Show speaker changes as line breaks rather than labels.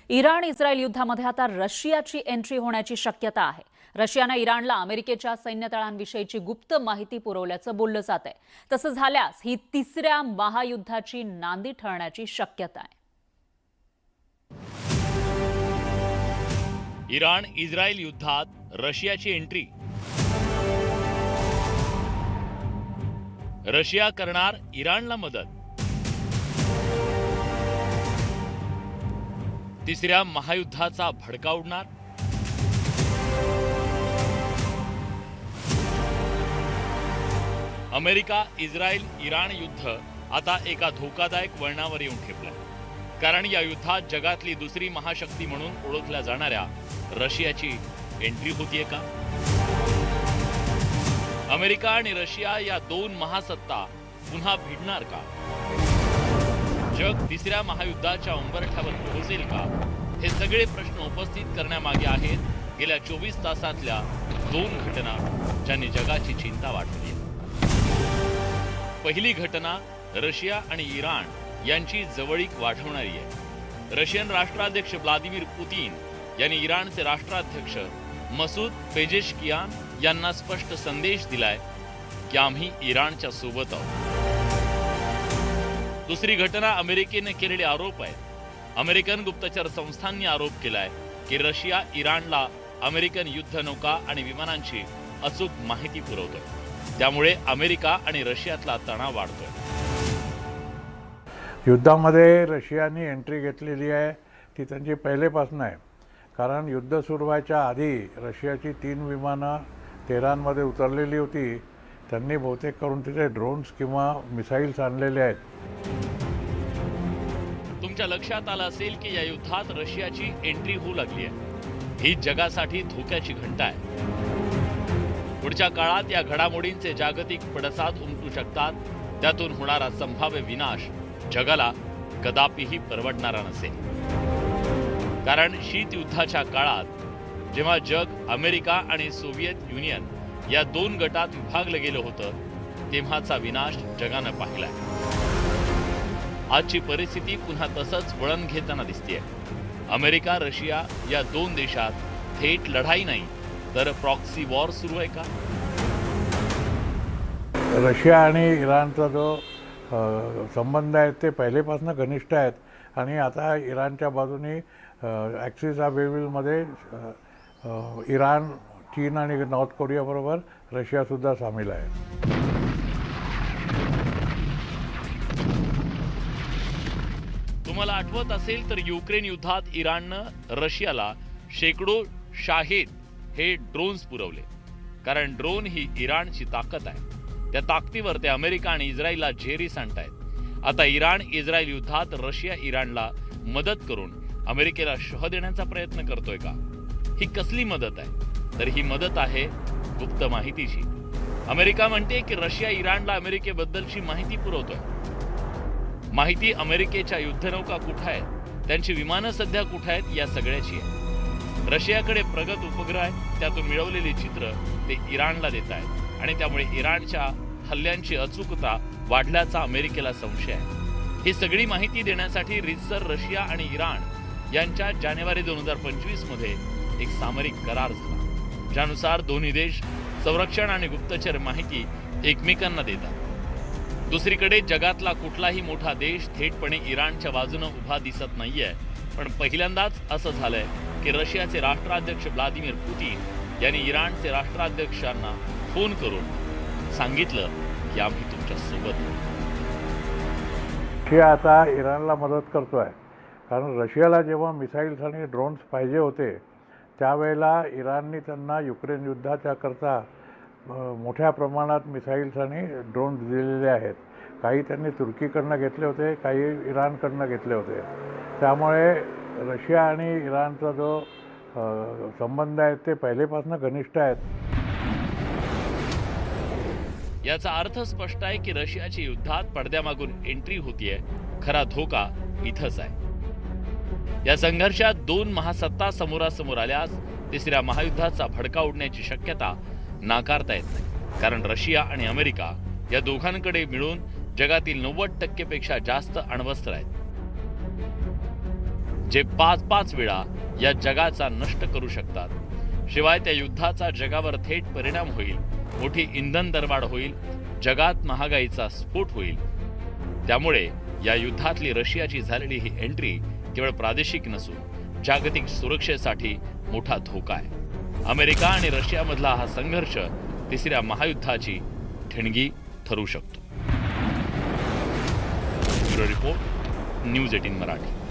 Iran Israel युद्धामध्ये आता रशियाची एंट्री होण्याची शक्यता आहे। रशियाने इराणला अमेरिकेच्या सैन्य तळांविषयीची गुप्त माहिती पुरवल्याचं बोललं जात आहे। तसं झाल्यास ही तिसऱ्या महायुद्धाची नांदी ठरण्याची शक्यता आहे।
इराण इस्रायल युद्धात रशियाची एंट्री। रशिया करणार इराणला मदत। तिसऱ्या महायुद्धाचा भडका उडणार। अमेरिका इस्रायल इराण युद्ध आता एका धोकादायक वळणावर येऊन ठेपलंय। कारण या युद्धात जगातली दुसरी महाशक्ती म्हणून ओळखल्या जाणाऱ्या रशियाची एंट्री होतीये का? अमेरिका आणि रशिया या दोन महासत्ता पुन्हा भिडणार का? जग तिसऱ्या महायुद्धाच्या उंबरठ्यावर पोहोचेल का? हे सगळे प्रश्न उपस्थित करण्यामागे आहेत गेल्या 24 तासातल्या दोन घटना ज्यांनी जगाची चिंता वाढवली। पहिली घटना रशिया आणि इराण यांची जवळीक वाढवणारी आहे। रशियन राष्ट्राध्यक्ष व्लादिमीर पुतीन यांनी इराणचे राष्ट्राध्यक्ष मसूद पेजेशकियान यांना स्पष्ट संदेश दिलाय की आम्ही इराणच्या सोबत आहोत। दुसरी घटना अमेरिकेने केलेले आरोप आहेत। अमेरिकन गुप्तचर संस्थांनी आरोप केलाय की रशिया इराणला अमेरिकन युद्धनौका आणि विमानांची अचूक माहिती पुरवतोय। त्यामुळे अमेरिका आणि रशियातला तणाव वाढतोय।
युद्धामध्ये रशियाने एंट्री घेतलेली आहे ती त्यांची पहिलेपासून आहे। कारण युद्ध सुरू व्हायच्या आधी रशियाची 3 विमानं तेहरानमध्ये उतरलेली होती। त्यांनी बहुतेक करून तिथे ड्रोन्स किंवा मिसाईल्स आणलेले आहेत।
तुमच्या लक्षात आलं असेल की या युद्धात रशियाची एंट्री होऊ लागली आहे। ही जगासाठी धोक्याची घंटा आहे। पुढच्या काळात या घडामोडींचे जागतिक पडसाद उमटू शकतात। त्यातून होणारा संभाव्य विनाश जगाला कदापिही परवडणारा नसेल। कारण शीत युद्धाच्या काळात जेव्हा जग अमेरिका आणि सोव्हिएत युनियन या दोन गटात विभागलं गेलं होतं तेव्हाचा विनाश जगानं पाहिलाय। आजची परिस्थिती पुन्हा तसंच वळण घेताना दिसतेय। अमेरिका रशिया या दोन देशात थेट लढाई नाही तर प्रॉक्सी वॉर सुरू आहे का?
रशिया आणि इराणचा जो संबंध आहे ते पहिलेपासून घनिष्ठ आहेत आणि आता इराणच्या बाजूने ॲक्सिस ऑफ एविलमध्ये इराण, चीन आणि नॉर्थ कोरियाबरोबर रशियासुद्धा सामील आहे।
तुम्हाला आठवत असेल तर युक्रेन युद्धात इराणनं रशियाला शेकडो शाहेद हे ड्रोन्स पुरवले। कारण ड्रोन ही इराणची ताकद आहे। त्या ताकदीवर ते अमेरिका आणि इस्रायलला झेरी सांडतायत। आता इराण इस्रायल युद्धात रशिया इराणला मदत करून अमेरिकेला शह देण्याचा प्रयत्न करतोय का? ही कसली मदत आहे? तर ही मदत आहे गुप्त माहितीची। अमेरिका म्हणते की रशिया इराणला अमेरिकेबद्दलची माहिती पुरवतोय। माहिती अमेरिकेच्या युद्धनौका कुठे आहेत, त्यांची विमानं सध्या कुठे आहेत या सगळ्याची आहे। रशियाकडे प्रगत उपग्रह आहेत, त्यातून मिळवलेली चित्र ते इराणला देत आहेत आणि त्यामुळे इराणच्या हल्ल्यांची अचूकता वाढल्याचा अमेरिकेला संशय आहे। ही सगळी माहिती देण्यासाठी रीतसर रशिया आणि इराण यांच्या जानेवारी 2025 मध्ये एक सामरिक करार झाला, ज्यानुसार दोन्ही देश संरक्षण आणि गुप्तचर माहिती एकमेकांना देतात। दुसरीकडे जगातला कुठलाही मोठा देश थेटपणे इराणच्या बाजूने उभा दिसत नाहीये। पण पहिल्यांदाच असं झालंय की रशियाचे राष्ट्राध्यक्ष व्लादिमीर पुतीन यांनी इराणचे राष्ट्राध्यक्षांना फोन करून सांगितलं की आम्ही तुमच्या सोबत आहोत।
रशिया आता इराणला मदत करतोय। कारण रशियाला जेव्हा मिसाईल्स आणि ड्रोन्स पाहिजे होते त्यावेळेला इराणने त्यांना युक्रेन युद्धाच्या करता मोठ्या प्रमाणात मिसाईल्स आणि ड्रोन्स दिलेले आहेत। काही त्यांनी तुर्कीकडनं घेतले होते, काही इराणकडनं घेतले होते। त्यामुळे रशिया आणि इराणचा जो संबंध आहे ते पहिलेपासून घनिष्ठ आहेत।
याचा अर्थ स्पष्ट आहे की रशियाची युद्धात पडद्यामागून एंट्री होतीये। खरा धोका इथंच आहे। या संघर्षात दोन महासत्ता समोरासमोर आल्यास तिसऱ्या महायुद्धाचा भडका उडण्याची शक्यता नाकारता येत नाही। कारण रशिया आणि अमेरिका या दोघांकडे मिळून जगातील 90% पेक्षा जास्त अण्वस्त्र आहेत। जे 5-5 वेळा या जगाचा नष्ट करू शकतात. शिवाय त्या युद्धाचा जगावर थेट परिणाम होईल. मोठी इंधन दरवाढ होईल. जगात महागाईचा स्फोट होईल. त्यामुळे या युद्धातली रशियाची झालेली ही एंट्री केवळ प्रादेशिक नसून जागतिक सुरक्षेसाठी मोठा धोका आहे. अमेरिका आणि रशियामधला हा संघर्ष तिसऱ्या महायुद्धाची ठिणगी ठरू शकतो. Bureau report, news 18 Marathi.